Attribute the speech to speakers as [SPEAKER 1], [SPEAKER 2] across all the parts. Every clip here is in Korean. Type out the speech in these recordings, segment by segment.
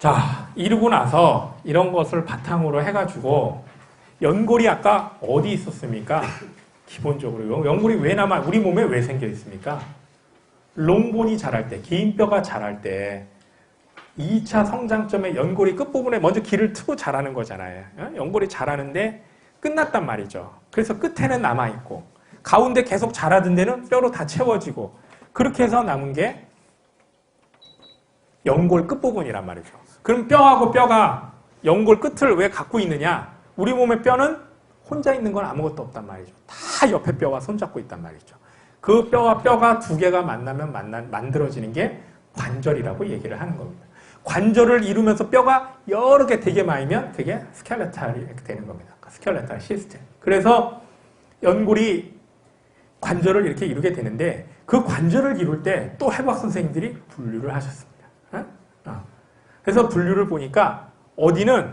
[SPEAKER 1] 자, 이러고 나서 이런 것을 바탕으로 해가지고 연골이 아까 어디 있었습니까? 기본적으로 연골이 왜 남아 우리 몸에 왜 생겨 있습니까? 롱본이 자랄 때, 긴 뼈가 자랄 때 2차 성장점에 연골이 끝부분에 먼저 길을 트고 자라는 거잖아요. 연골이 자라는데 끝났단 말이죠. 그래서 끝에는 남아있고 가운데 계속 자라던 데는 뼈로 다 채워지고 그렇게 해서 남은 게 연골 끝부분이란 말이죠. 그럼 뼈하고 뼈가 연골 끝을 왜 갖고 있느냐? 우리 몸의 뼈는 혼자 있는 건 아무것도 없단 말이죠. 다 옆에 뼈와 손잡고 있단 말이죠. 그 뼈와 뼈가 두 개가 만나면 만들어지는 게 관절이라고 얘기를 하는 겁니다. 관절을 이루면서 뼈가 여러 개 되게 많으면 그게 스켈레탈이 되는 겁니다. 스켈레탈 시스템. 그래서 연골이 관절을 이렇게 이루게 되는데 그 관절을 이룰 때 또 해부학 선생님들이 분류를 하셨습니다. 그래서 분류를 보니까 어디는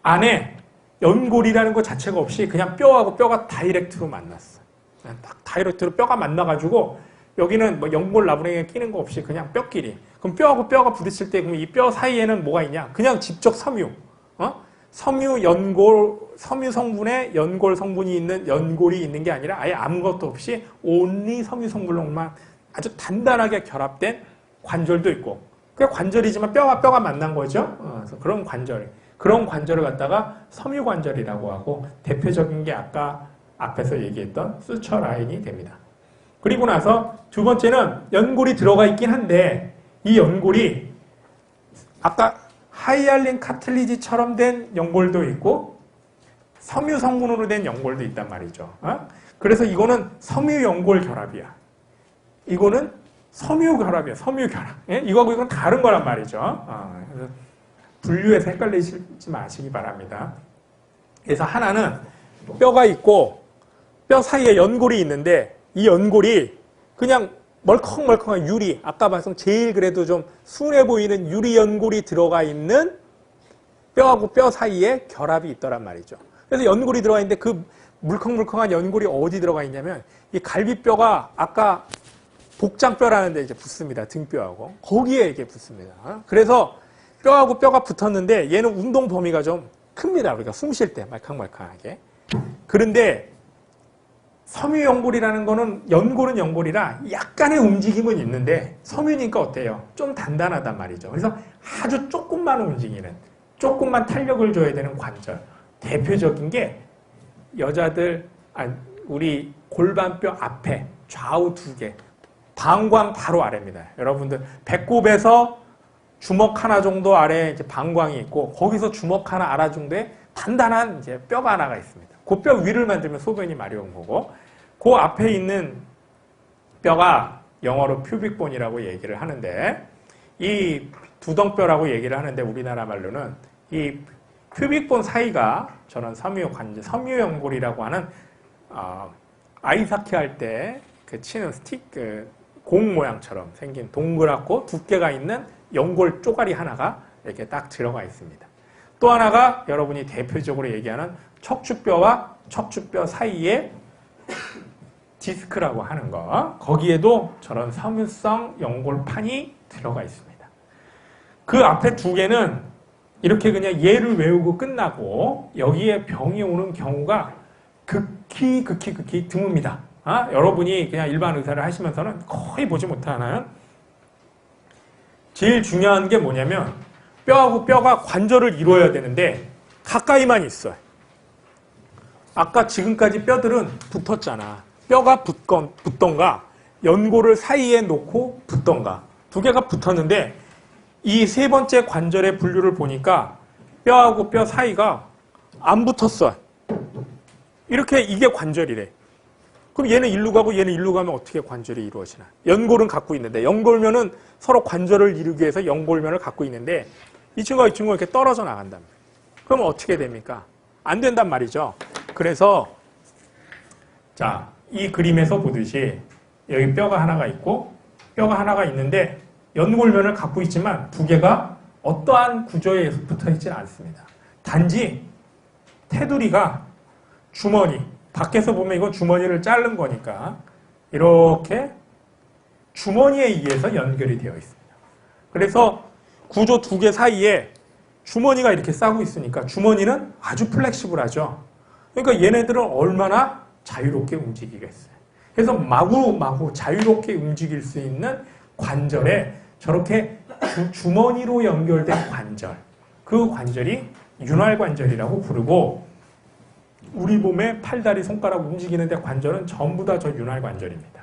[SPEAKER 1] 안에 연골이라는 것 자체가 없이 그냥 뼈하고 뼈가 다이렉트로 만났어. 딱 다이렉트로 뼈가 만나가지고 여기는 뭐 연골 나부랭이에 끼는 거 없이 그냥 뼈끼리. 그럼 뼈하고 뼈가 부딪힐 때 그럼 이 뼈 사이에는 뭐가 있냐? 그냥 직접 섬유. 섬유 연골, 섬유 성분에 연골 성분이 있는 연골이 있는 게 아니라 아예 아무것도 없이 온리 섬유 성분만 아주 단단하게 결합된 관절도 있고. 그게 관절이지만 뼈와 뼈가 만난 거죠. 그래서 그런 관절을 갖다가 섬유관절이라고 하고 대표적인 게 아까 앞에서 얘기했던 수처 라인이 됩니다. 그리고 나서 두 번째는 연골이 들어가 있긴 한데 이 연골이 아까 하이알린 카틀리지처럼 된 연골도 있고 섬유 성분으로 된 연골도 있단 말이죠. 그래서 이거는 섬유 연골 결합이야. 이거는 섬유 결합이야. 섬유 결합. 이거하고 이건 다른 거란 말이죠. 그래서 분류해서 헷갈리지 마시기 바랍니다. 그래서 하나는 뼈가 있고 뼈 사이에 연골이 있는데 이 연골이 그냥 멀컹멀컹한 유리, 아까 말씀 제일 그래도 좀 순해 보이는 유리 연골이 들어가 있는 뼈하고 뼈 사이에 결합이 있더란 말이죠. 그래서 연골이 들어가 있는데 그 물컹물컹한 연골이 어디 들어가 있냐면 이 갈비뼈가 아까 복장뼈라는 데 이제 붙습니다. 등뼈하고. 거기에 이렇게 붙습니다. 그래서 뼈하고 뼈가 붙었는데 얘는 운동 범위가 좀 큽니다. 우리가 숨 쉴 때 말캉말캉하게. 그런데 섬유 연골이라는 거는 연골은 연골이라 약간의 움직임은 있는데 섬유니까 어때요? 좀 단단하단 말이죠. 그래서 아주 조금만 움직이는, 조금만 탄력을 줘야 되는 관절. 대표적인 게 여자들, 우리 골반뼈 앞에 좌우 두 개, 방광 바로 아래입니다. 여러분들 배꼽에서 주먹 하나 정도 아래 이제 방광이 있고 거기서 주먹 하나 아래 정도의 단단한 이제 뼈가 하나가 있습니다. 그 뼈 위를 만들면 소변이 마려운 거고 그 앞에 있는 뼈가 영어로 퓨빅본이라고 얘기를 하는데 이 두덩뼈라고 얘기를 하는데 우리나라 말로는 이 퓨빅본 사이가 저는 섬유 연골이라고 하는 아이스하키 할 때 그 치는 스틱 공 모양처럼 생긴 동그랗고 두께가 있는 연골 쪼가리 하나가 이렇게 딱 들어가 있습니다. 또 하나가 여러분이 대표적으로 얘기하는 척추뼈와 척추뼈 사이에 디스크라고 하는 거, 거기에도 저런 섬유성 연골판이 들어가 있습니다. 그 앞에 두 개는 이렇게 그냥 얘를 외우고 끝나고 여기에 병이 오는 경우가 극히 드뭅니다. 여러분이 그냥 일반 의사를 하시면서는 거의 보지 못하는 제일 중요한 게 뭐냐면 뼈하고 뼈가 관절을 이루어야 되는데 가까이만 있어요. 아까 지금까지 뼈들은 붙었잖아. 뼈가 붙던가 연골을 사이에 놓고 붙던가 두 개가 붙었는데 이 세 번째 관절의 분류를 보니까 뼈하고 뼈 사이가 안 붙었어. 이렇게 이게 관절이래. 그럼 얘는 일로 가고 얘는 일로 가면 어떻게 관절이 이루어지나? 연골은 갖고 있는데 연골면은 서로 관절을 이루기 위해서 연골면을 갖고 있는데 이 친구가 이렇게 떨어져 나간단 말이에요. 그럼 어떻게 됩니까? 안 된단 말이죠. 그래서 자, 이 그림에서 보듯이 여기 뼈가 하나가 있고 뼈가 하나가 있는데 연골면을 갖고 있지만 두 개가 어떠한 구조에 붙어 있지는 않습니다. 단지 테두리가 주머니, 밖에서 보면 이건 주머니를 자른 거니까 이렇게 주머니에 의해서 연결이 되어 있습니다. 그래서 구조 두 개 사이에 주머니가 이렇게 싸고 있으니까 주머니는 아주 플렉시블하죠. 그러니까 얘네들은 얼마나 자유롭게 움직이겠어요. 그래서 마구 자유롭게 움직일 수 있는 관절에 저렇게 주머니로 연결된 관절, 그 관절이 윤활관절이라고 부르고, 우리 몸의 팔다리 손가락 움직이는데 관절은 전부 다 저 윤활관절입니다.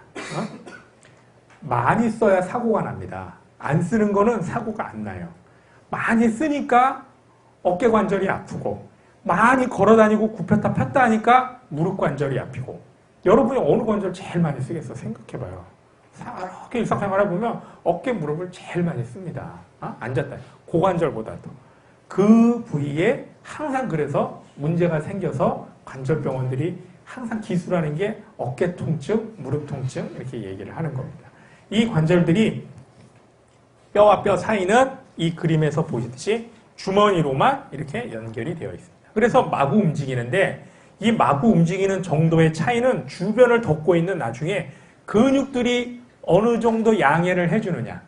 [SPEAKER 1] 많이 써야 사고가 납니다. 안 쓰는 거는 사고가 안 나요. 많이 쓰니까 어깨 관절이 아프고, 많이 걸어다니고 굽혔다 폈다 하니까 무릎 관절이 아프고. 여러분이 어느 관절 제일 많이 쓰겠어? 생각해봐요. 이렇게 일상생활에 보면 어깨, 무릎을 제일 많이 씁니다. 앉았다. 고관절보다도. 그 부위에 항상 그래서 문제가 생겨서 관절병원들이 항상 기술하는 게 어깨 통증, 무릎 통증 이렇게 얘기를 하는 겁니다. 이 관절들이 뼈와 뼈 사이는 이 그림에서 보시듯이 주머니로만 이렇게 연결이 되어 있습니다. 그래서 마구 움직이는데 이 마구 움직이는 정도의 차이는 주변을 덮고 있는 나중에 근육들이 어느 정도 양해를 해주느냐.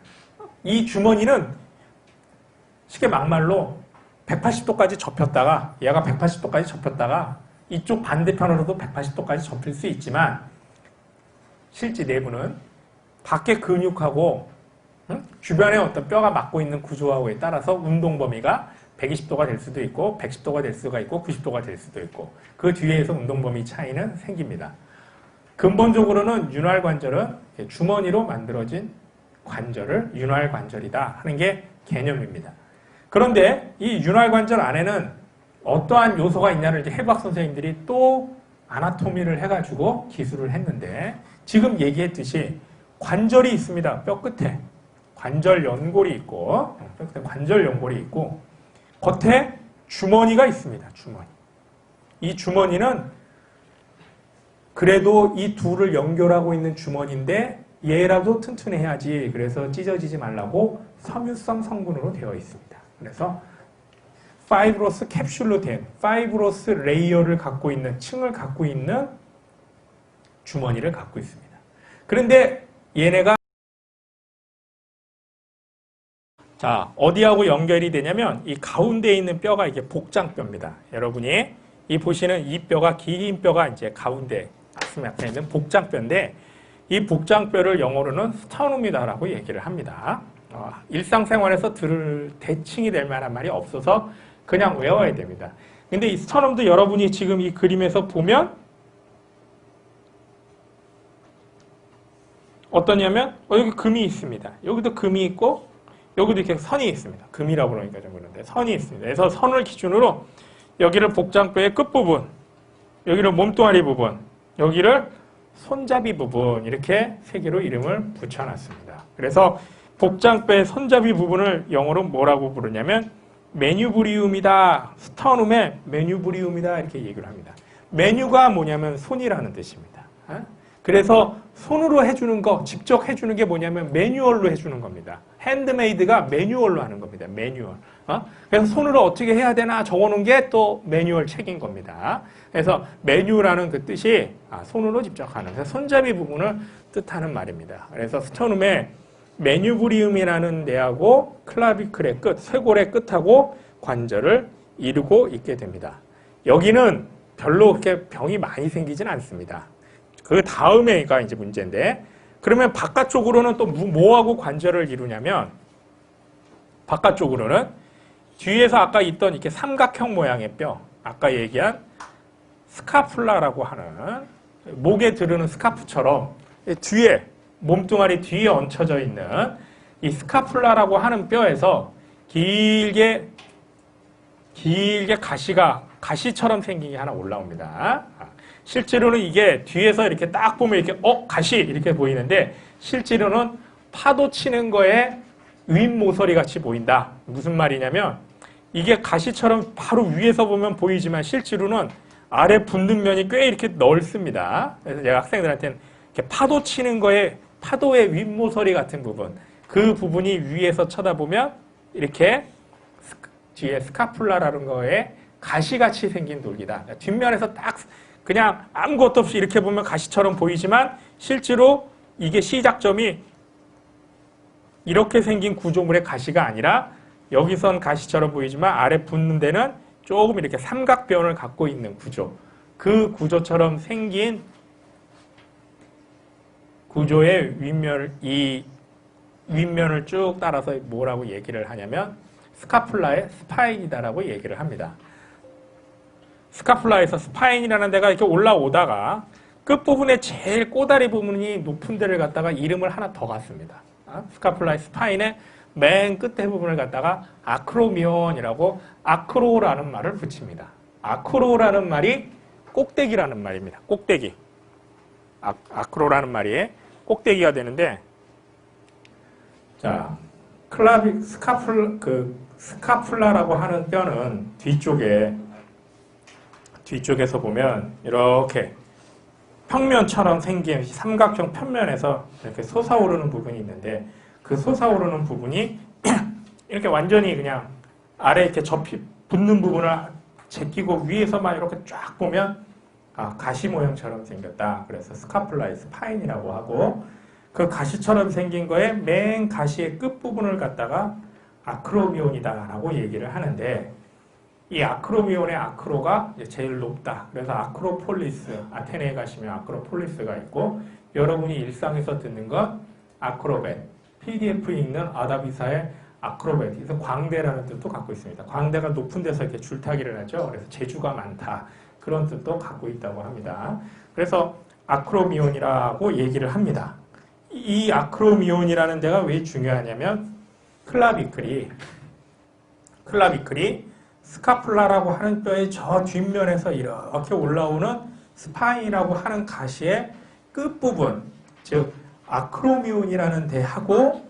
[SPEAKER 1] 이 주머니는 쉽게 막말로 180도까지 접혔다가, 얘가 180도까지 접혔다가 이쪽 반대편으로도 180도까지 접힐 수 있지만, 실제 내부는 밖에 근육하고 주변에 어떤 뼈가 막고 있는 구조하고에 따라서 운동 범위가 120도가 될 수도 있고 110도가 될 수가 있고 90도가 될 수도 있고, 그 뒤에서 운동 범위 차이는 생깁니다. 근본적으로는 윤활관절은 주머니로 만들어진 관절을 윤활관절이다 하는 게 개념입니다. 그런데 이 윤활관절 안에는 어떠한 요소가 있냐를 이제 해부학 선생님들이 또 아나토미를 해가지고 기술을 했는데, 지금 얘기했듯이 관절이 있습니다. 뼈 끝에 관절 연골이 있고, 뼈 끝에 관절 연골이 있고, 겉에 주머니가 있습니다. 주머니. 이 주머니는 그래도 이 둘을 연결하고 있는 주머니인데 얘라도 튼튼해야지, 그래서 찢어지지 말라고 섬유성 성분으로 되어 있습니다. 그래서 파이브로스 캡슐로 된, 파이브로스 레이어를 갖고 있는, 층을 갖고 있는 주머니를 갖고 있습니다. 그런데 얘네가 자, 어디하고 연결이 되냐면 이 가운데에 있는 뼈가 이게 복장뼈입니다. 여러분이 이 보시는 이 뼈가, 긴 뼈가 이제 가운데 가슴 앞에 있는 복장뼈인데, 이 복장뼈를 영어로는 스터눔이다라고 얘기를 합니다. 일상생활에서 들을 대칭이 될 만한 말이 없어서 그냥 외워야 됩니다. 근데 이 스터넘도 여러분이 지금 이 그림에서 보면 어떠냐면 여기 금이 있습니다. 여기도 금이 있고 여기도 이렇게 선이 있습니다. 금이라고 그러니까 좀 그런데 선이 있습니다. 그래서 선을 기준으로 여기를 복장뼈의 끝부분, 여기를 몸뚱아리 부분, 여기를 손잡이 부분, 이렇게 세 개로 이름을 붙여놨습니다. 그래서 복장뼈의 손잡이 부분을 영어로 뭐라고 부르냐면 메뉴브리움이다. 스터눔의 메뉴브리움이다. 이렇게 얘기를 합니다. 메뉴가 뭐냐면 손이라는 뜻입니다. 그래서 손으로 해주는 거, 직접 해주는 게 뭐냐면 매뉴얼로 해주는 겁니다. 핸드메이드가 매뉴얼로 하는 겁니다. 매뉴얼. 그래서 손으로 어떻게 해야 되나 적어놓은 게 또 매뉴얼 책인 겁니다. 그래서 메뉴라는 그 뜻이 손으로 직접 하는, 그래서 손잡이 부분을 뜻하는 말입니다. 그래서 스터눔의 메뉴브리움이라는 데하고 클라비클의 끝, 쇄골의 끝하고 관절을 이루고 있게 됩니다. 여기는 별로 그렇게 병이 많이 생기진 않습니다. 그 다음에가 이제 문제인데, 그러면 바깥쪽으로는 또 뭐하고 관절을 이루냐면, 바깥쪽으로는 뒤에서 아까 있던 이렇게 삼각형 모양의 뼈, 아까 얘기한 스카풀라라고 하는 목에 두르는 스카프처럼 뒤에 몸뚱아리 뒤에 얹혀져 있는 이 스카풀라라고 하는 뼈에서 길게 가시처럼 생긴 게 하나 올라옵니다. 실제로는 이게 뒤에서 이렇게 딱 보면 이렇게 가시 이렇게 보이는데, 실제로는 파도 치는 거에 윗모서리 같이 보인다. 무슨 말이냐면 이게 가시처럼 바로 위에서 보면 보이지만 실제로는 아래 붙는 면이 꽤 이렇게 넓습니다. 그래서 제가 학생들한테는 이렇게 파도 치는 거에 파도의 윗모서리 같은 부분, 그 부분이 위에서 쳐다보면 이렇게 뒤에 스카풀라라는 거에 가시같이 생긴 돌기다. 뒷면에서 딱 그냥 아무것도 없이 이렇게 보면 가시처럼 보이지만 실제로 이게 시작점이 이렇게 생긴 구조물의 가시가 아니라 여기선 가시처럼 보이지만 아래 붙는 데는 조금 이렇게 삼각변을 갖고 있는 구조. 그 구조처럼 생긴 구조의 이 윗면을 쭉 따라서 뭐라고 얘기를 하냐면 스카플라의 스파인이다라고 얘기를 합니다. 스카플라에서 스파인이라는 데가 이렇게 올라오다가 끝부분에 제일 꼬다리 부분이 높은 데를 갖다가 이름을 하나 더 갖습니다. 스카플라의 스파인의 맨 끝에 부분을 갖다가 아크로미온이라고 아크로라는 말을 붙입니다. 아크로라는 말이 꼭대기라는 말입니다. 꼭대기. 아크로라는 말이 꼭대기가 되는데, 자, 스카플라라고 하는 뼈는 뒤쪽에서 보면 이렇게 평면처럼 생긴 삼각형 편면에서 이렇게 솟아오르는 부분이 있는데, 그 솟아오르는 부분이 이렇게 완전히 그냥 아래 이렇게 붙는 부분을 제끼고 위에서만 이렇게 쫙 보면 가시 모형처럼 생겼다. 그래서 스카플라의 스파인이라고 하고, 그 가시처럼 생긴 거에 맨 가시의 끝부분을 갖다가 아크로미온이다라고 얘기를 하는데, 이 아크로미온의 아크로가 제일 높다. 그래서 아크로폴리스, 아테네에 가시면 아크로폴리스가 있고, 여러분이 일상에서 듣는 건 아크로벳, PDF에 있는 아다비사의 아크로벳, 그래서 광대라는 뜻도 갖고 있습니다. 광대가 높은 데서 이렇게 줄타기를 하죠. 그래서 재주가 많다. 그런 뜻도 갖고 있다고 합니다. 그래서 아크로미온이라고 얘기를 합니다. 이 아크로미온이라는 데가 왜 중요하냐면 클라비클이 스카플라라고 하는 뼈의 저 뒷면에서 이렇게 올라오는 스파인이라고 하는 가시의 끝부분, 즉 아크로미온이라는 데하고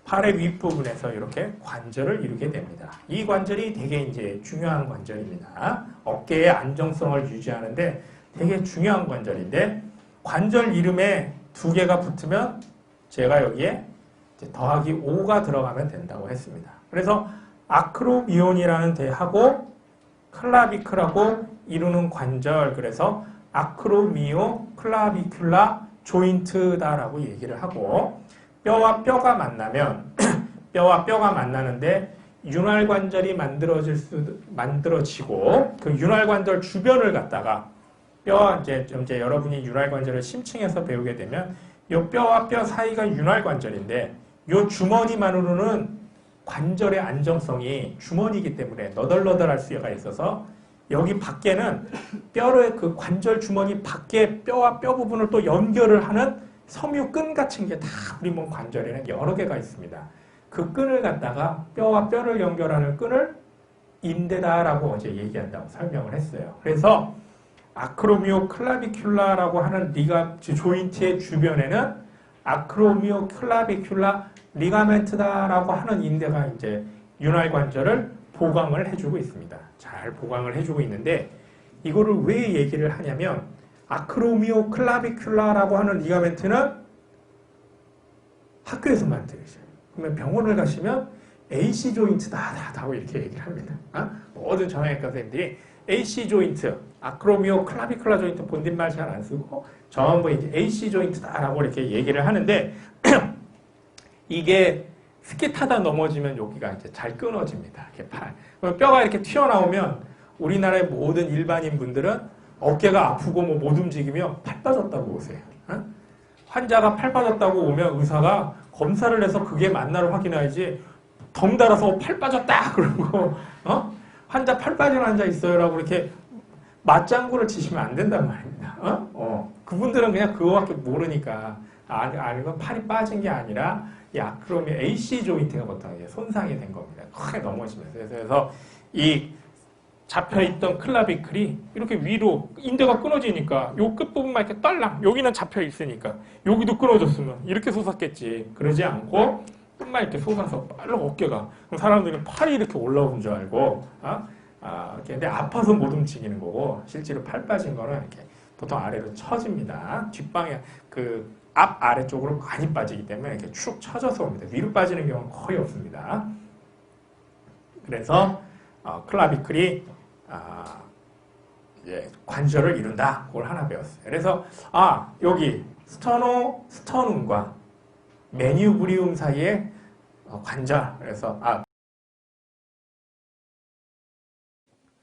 [SPEAKER 1] 팔의 윗부분에서 이렇게 관절을 이루게 됩니다. 이 관절이 되게 이제 중요한 관절입니다. 어깨의 안정성을 유지하는데 되게 중요한 관절인데, 관절 이름에 두 개가 붙으면 제가 여기에 더하기 5가 들어가면 된다고 했습니다. 그래서 아크로미온이라는 데하고 클라비클하고 이루는 관절, 그래서 아크로미오 클라비큘라 조인트다라고 얘기를 하고, 뼈와 뼈가 만나는데 윤활관절이 만들어지고, 그 윤활관절 주변을 갖다가 이제 여러분이 윤활관절을 심층에서 배우게 되면 이 뼈와 뼈 사이가 윤활관절인데, 이 주머니만으로는 관절의 안정성이 주머니이기 때문에 너덜너덜할 수가 있어서 여기 밖에는 뼈의 그 관절 주머니 밖에 뼈와 뼈 부분을 또 연결을 하는 섬유끈 같은 게 다 우리 몸 관절에는 여러 개가 있습니다. 그 끈을 갖다가 뼈와 뼈를 연결하는 끈을 인대다라고 어제 얘기한다고 설명을 했어요. 그래서 아크로미오 클라비큘라라고 하는 조인트의 주변에는 아크로미오 클라비큘라 리가멘트다라고 하는 인대가 이제 윤활관절을 보강을 해주고 있습니다. 잘 보강을 해주고 있는데, 이거를 왜 얘기를 하냐면 아크로미오 클라비큘라라고 하는 리가멘트는 학교에서만 들으셔요. 그러면 병원을 가시면 AC 조인트다라고 이렇게 얘기를 합니다. 모든 정형외과 선생님들이 AC 조인트, 아크로미오 클라비큘라 조인트 본딘말 잘 안 쓰고 전부 이제 AC 조인트다라고 이렇게 얘기를 하는데, 이게 스키 타다 넘어지면 여기가 이제 잘 끊어집니다. 이렇게 뼈가 이렇게 튀어나오면 우리나라의 모든 일반인 분들은 어깨가 아프고 못 움직이며 팔 빠졌다고 오세요. 환자가 팔 빠졌다고 오면 의사가 검사를 해서 그게 맞나를 확인해야지, 덩달아서 팔 빠졌다 그러고 환자 팔 빠진 환자 있어요라고 이렇게 맞장구를 치시면 안 된단 말입니다. 그분들은 그냥 그거밖에 모르니까 아니면 팔이 빠진 게 아니라 이 아크로미오 AC 조인트가 보통 이제 손상이 된 겁니다. 크게 넘어지면서. 그래서 이 잡혀있던 클라비클이 이렇게 위로 인대가 끊어지니까 요 끝부분만 이렇게 딸랑, 여기는 잡혀있으니까 여기도 끊어졌으면 이렇게 솟았겠지. 그러지 않고 끝만 이렇게 솟아서 빨리 어깨가, 사람들은 팔이 이렇게 올라오는 줄 알고 근데 아파서 못 움직이는 거고, 실제로 팔 빠진 거는 이렇게 보통 아래로 처집니다. 뒷방에 앞 아래쪽으로 많이 빠지기 때문에 이렇게 축 처져서 옵니다. 위로 빠지는 경우는 거의 없습니다. 그래서 클라비클이 관절을 이룬다. 그걸 하나 배웠어요. 그래서 여기 스터눔과 메뉴브리움 사이에 관절, 그래서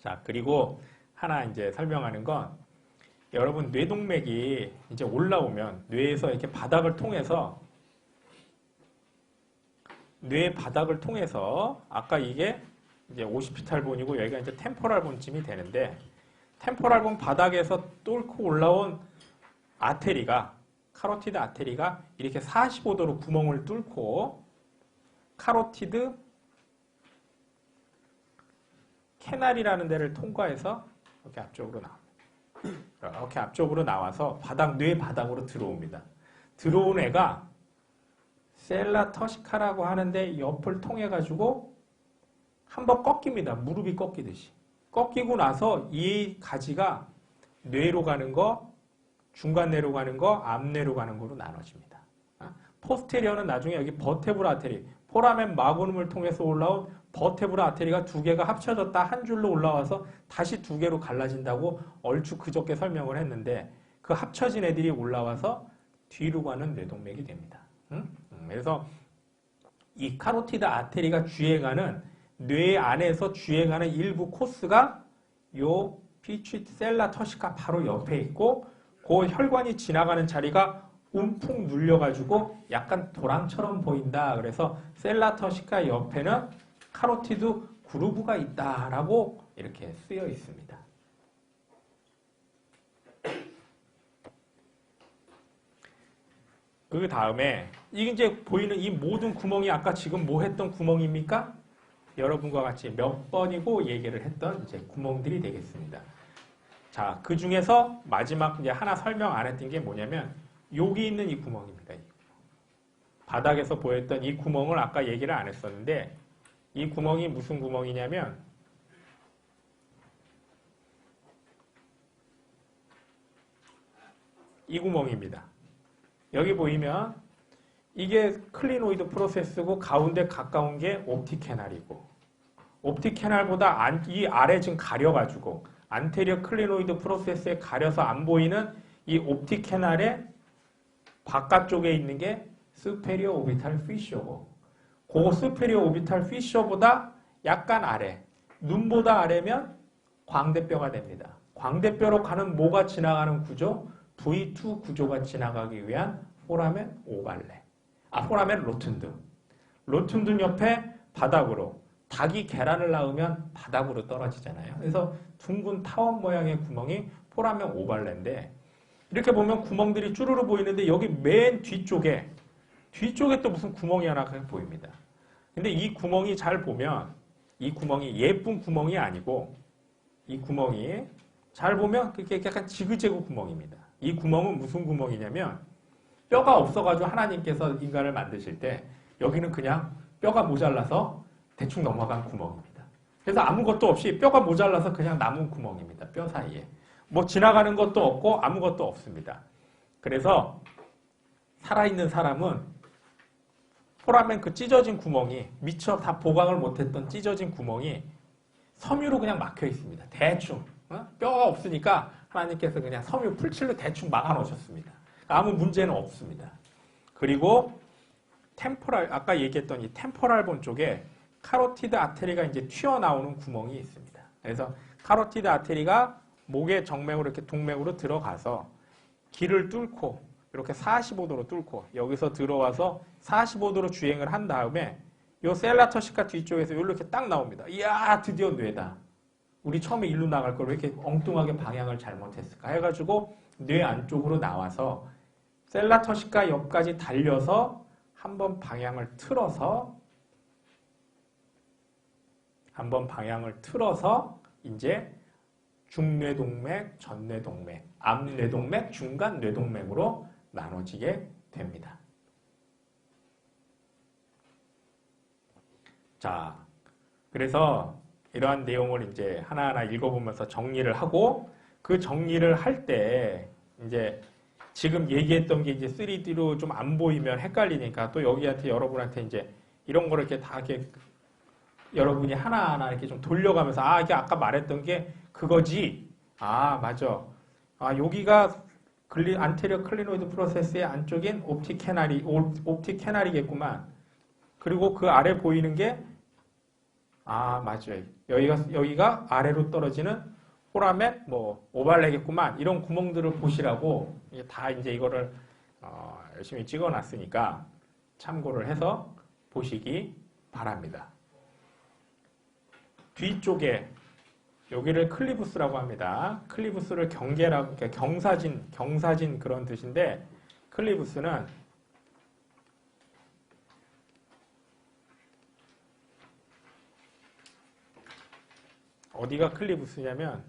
[SPEAKER 1] 자, 그리고 하나 이제 설명하는 건 여러분 뇌동맥이 이제 올라오면 뇌에서 이렇게 바닥을 통해서 뇌 바닥을 통해서 아까 이게 이제 오시피탈본이고 여기가 이제 템포랄본쯤이 되는데 템포랄본 바닥에서 뚫고 올라온 아테리가 카로티드 아테리가 이렇게 45도로 구멍을 뚫고 카로티드 캐날이라는 데를 통과해서 이렇게 앞쪽으로 나옵니다. 이렇게 앞쪽으로 나와서 뇌 바닥으로 들어옵니다. 들어온 애가 셀라 터시카라고 하는데 옆을 통해 가지고 한번 꺾입니다. 무릎이 꺾이듯이. 꺾이고 나서 이 가지가 뇌로 가는 거, 중간 뇌로 가는 거, 앞뇌로 가는 거로 나눠집니다. 포스테리어는 나중에 여기 버테브라 아테리, 포라멘 마그눔을 통해서 올라온 버테브라 아테리가 두 개가 합쳐졌다 한 줄로 올라와서 다시 두 개로 갈라진다고 얼추 그저께 설명을 했는데 그 합쳐진 애들이 올라와서 뒤로 가는 뇌동맥이 됩니다. 그래서 이 카로티드 아테리가 주행하는 뇌 안에서 주행하는 일부 코스가 요 피추이트 셀라 터시카 바로 옆에 있고 그 혈관이 지나가는 자리가 움푹 눌려가지고 약간 도랑처럼 보인다. 그래서 셀라 터시카 옆에는 카로티드 그루브가 있다라고 이렇게 쓰여 있습니다. 그 다음에 이게 이제 보이는 이 모든 구멍이 아까 지금 뭐 했던 구멍입니까? 여러분과 같이 몇 번이고 얘기를 했던 이제 구멍들이 되겠습니다. 자, 그 중에서 마지막 이제 하나 설명 안 했던 게 뭐냐면 여기 있는 이 구멍입니다. 바닥에서 보였던 이 구멍을 아까 얘기를 안 했었는데 이 구멍이 무슨 구멍이냐면 이 구멍입니다. 여기 보이면 이게 클리노이드 프로세스고 가운데 가까운 게 옵틱 캐날이고 옵틱 캐날보다 이 아래 지금 가려가지고 안테리어 클리노이드 프로세스에 가려서 안 보이는 이 옵틱 캐날의 바깥쪽에 있는 게 스페리어 오비탈 피셔고 그 스페리어 오비탈 피셔보다 약간 아래 눈보다 아래면 광대뼈가 됩니다. 광대뼈로 가는 뭐가 지나가는 구조? V2 구조가 지나가기 위한 포라멘 오발레. 포라멘 로툰드. 로툰드 옆에 바닥으로 닭이 계란을 낳으면 바닥으로 떨어지잖아요. 그래서 둥근 타원 모양의 구멍이 포라멘 오발레인데 이렇게 보면 구멍들이 쭈루루 보이는데 여기 맨 뒤쪽에 또 무슨 구멍이 하나 보입니다. 근데 이 구멍이 잘 보면 이 구멍이 예쁜 구멍이 아니고 이 구멍이 잘 보면 그게 약간 지그재그 구멍입니다. 이 구멍은 무슨 구멍이냐면 뼈가 없어가지고 하나님께서 인간을 만드실 때 여기는 그냥 뼈가 모자라서 대충 넘어간 구멍입니다. 그래서 아무것도 없이 뼈가 모자라서 그냥 남은 구멍입니다. 뼈 사이에. 뭐 지나가는 것도 없고 아무것도 없습니다. 그래서 살아있는 사람은 포라멘 그 찢어진 구멍이 미처 다 보강을 못했던 찢어진 구멍이 섬유로 그냥 막혀 있습니다. 대충. 뼈가 없으니까 하나님께서 그냥 섬유 풀칠로 대충 막아 놓으셨습니다. 아무 문제는 없습니다. 그리고 아까 얘기했던 이 템포랄본 쪽에 카로티드 아테리가 이제 튀어나오는 구멍이 있습니다. 그래서 카로티드 아테리가 목의 정맥으로 이렇게 동맥으로 들어가서 길을 뚫고 이렇게 45도로 뚫고 여기서 들어와서 45도로 주행을 한 다음에 이 셀라 터시카 뒤쪽에서 이렇게 딱 나옵니다. 이야, 드디어 뇌다. 우리 처음에 일로 나갈 걸 왜 이렇게 엉뚱하게 방향을 잘못했을까 해가지고 뇌 안쪽으로 나와서 셀라 터시카 옆까지 달려서 한번 방향을 틀어서 이제 중뇌동맥, 전뇌동맥, 앞뇌동맥, 중간 뇌동맥으로 나눠지게 됩니다. 자, 그래서 이러한 내용을 이제 하나하나 읽어보면서 정리를 하고 그 정리를 할 때 이제 지금 얘기했던 게 이제 3D로 좀 안 보이면 헷갈리니까 또 여러분한테 이제 이런 거를 이렇게 다 이렇게 여러분이 하나하나 이렇게 좀 돌려가면서 이게 아까 말했던 게 그거지. 맞아. 여기가 안테리어 클리노이드 프로세스의 안쪽인 옵틱 캐날이겠구만. 그리고 그 아래 보이는 게 아, 맞아요. 여기가 아래로 떨어지는 포라멘, 뭐, 오발레겠구만. 이런 구멍들을 보시라고, 이게 다 이제 이거를, 열심히 찍어 놨으니까 참고를 해서 보시기 바랍니다. 뒤쪽에, 여기를 클리부스라고 합니다. 클리부스를 경계라고, 그러니까 경사진 그런 뜻인데, 클리부스는 어디가 클리부스냐면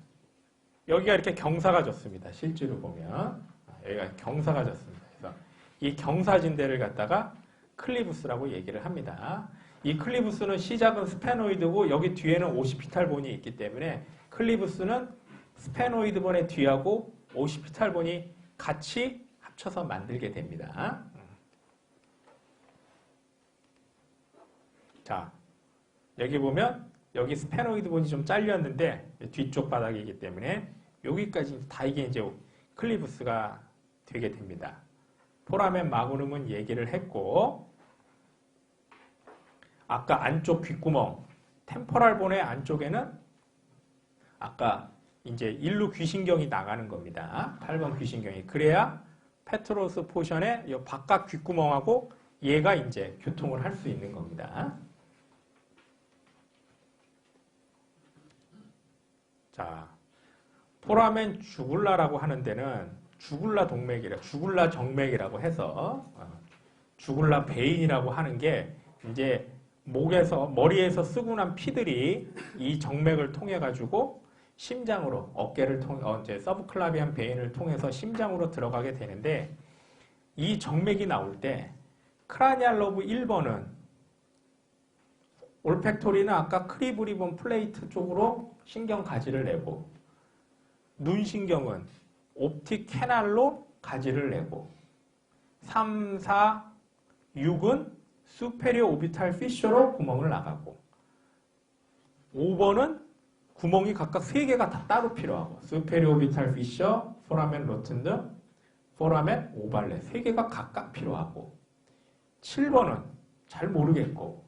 [SPEAKER 1] 여기가 이렇게 경사가 졌습니다. 실제로 보면 여기가 경사가 졌습니다. 그래서 이 경사진대를 갖다가 클리부스라고 얘기를 합니다. 이 클리부스는 시작은 스페노이드고 여기 뒤에는 오시피탈본이 있기 때문에 클리부스는 스페노이드본의 뒤하고 오시피탈본이 같이 합쳐서 만들게 됩니다. 자, 여기 보면 여기 스페노이드본이 좀 잘렸는데 뒤쪽 바닥이기 때문에 여기까지 다 이게 이제 클리부스가 되게 됩니다. 포라멘 마그눔은 얘기를 했고 아까 안쪽 귓구멍 템포랄본의 안쪽에는 아까 이제 일루 귀신경이 나가는 겁니다. 8번 귀신경이. 그래야 페트로스 포션의 이 바깥 귓구멍하고 얘가 이제 교통을 할 수 있는 겁니다. 자, 포라멘 주굴라라고 하는 데는 주굴라 주굴라 정맥이라고 해서 주굴라 베인이라고 하는 게 이제 머리에서 쓰고 난 피들이 이 정맥을 통해 가지고 심장으로 어깨를 통해 이제 서브클라비안 베인을 통해서 심장으로 들어가게 되는데 이 정맥이 나올 때 크라니알 러브 1번은 올팩토리는 아까 크리브리본 플레이트 쪽으로 신경 가지를 내고 눈신경은 옵틱 캐날로 가지를 내고 3, 4, 6은 수페리어 오비탈 피셔로 구멍을 나가고 5번은 구멍이 각각 3개가 다 따로 필요하고 수페리어 오비탈 피셔, 포라멘 로튼드, 포라멘 오발레 3개가 각각 필요하고 7번은 잘 모르겠고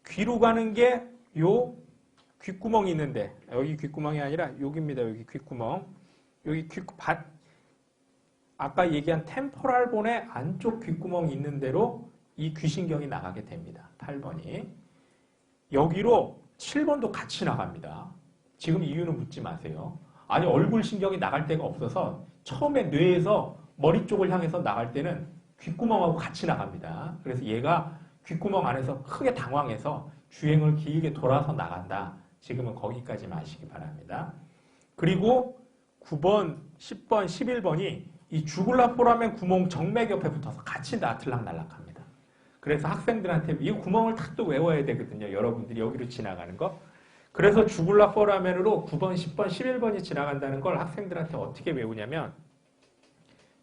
[SPEAKER 1] 귀로 가는 게 요 귓구멍이 있는데 여기 귓구멍이 아니라 여기입니다. 여기 귓구멍. 여기 아까 얘기한 템포랄본의 안쪽 귓구멍이 있는 대로 이 귀신경이 나가게 됩니다. 8번이. 여기로 7번도 같이 나갑니다. 지금 이유는 묻지 마세요. 아니 얼굴 신경이 나갈 데가 없어서 처음에 뇌에서 머리 쪽을 향해서 나갈 때는 귓구멍하고 같이 나갑니다. 그래서 얘가 귓구멍 안에서 크게 당황해서 주행을 길게 돌아서 나간다. 지금은 거기까지만 아시기 바랍니다. 그리고 9번, 10번, 11번이 이 주굴라 포라멘 구멍 정맥 옆에 붙어서 같이 들락날락합니다. 그래서 학생들한테 이 구멍을 딱 또 외워야 되거든요. 여러분들이 여기로 지나가는 거. 그래서 주굴라 포라멘으로 9번, 10번, 11번이 지나간다는 걸 학생들한테 어떻게 외우냐면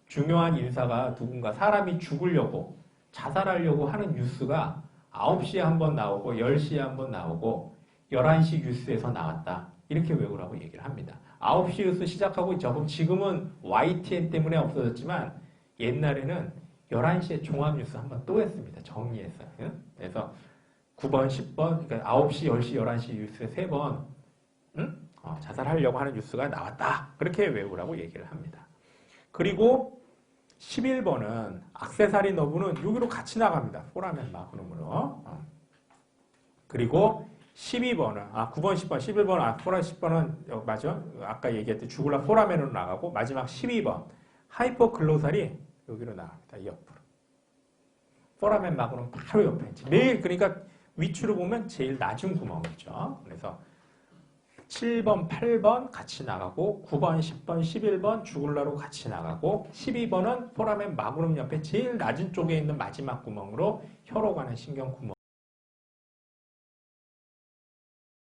[SPEAKER 1] 중요한 인사가 누군가 사람이 죽으려고 자살하려고 하는 뉴스가 9시에 한 번 나오고 10시에 한 번 나오고 11시 뉴스에서 나왔다. 이렇게 외우라고 얘기를 합니다. 9시 뉴스 시작하고 지금은 YTN 때문에 없어졌지만 옛날에는 11시에 종합뉴스 한 번 또 했습니다. 정리해서. 그래서 9번, 10번, 그러니까 9시, 10시, 11시 뉴스에 3번 자살하려고 하는 뉴스가 나왔다. 그렇게 외우라고 얘기를 합니다. 그리고 11번은 악세사리 너브는 여기로 같이 나갑니다. 포라멘 마그눔으로. 그리고 12번은 9번, 10번, 11번, 포라멘 10번은 맞아. 아까 얘기했듯이 주굴라 포라멘으로 나가고 마지막 12번 하이퍼글로살이 여기로 나갑니다. 옆으로. 포라멘 마그눔 바로 옆에 있지. 매일 그러니까 위치로 보면 제일 낮은 구멍이죠. 그래서 7번, 8번 같이 나가고 9번, 10번, 11번 주굴라로 같이 나가고 12번은 포라멘 마그눔 옆에 제일 낮은 쪽에 있는 마지막 구멍으로 혀로 가는 신경 구멍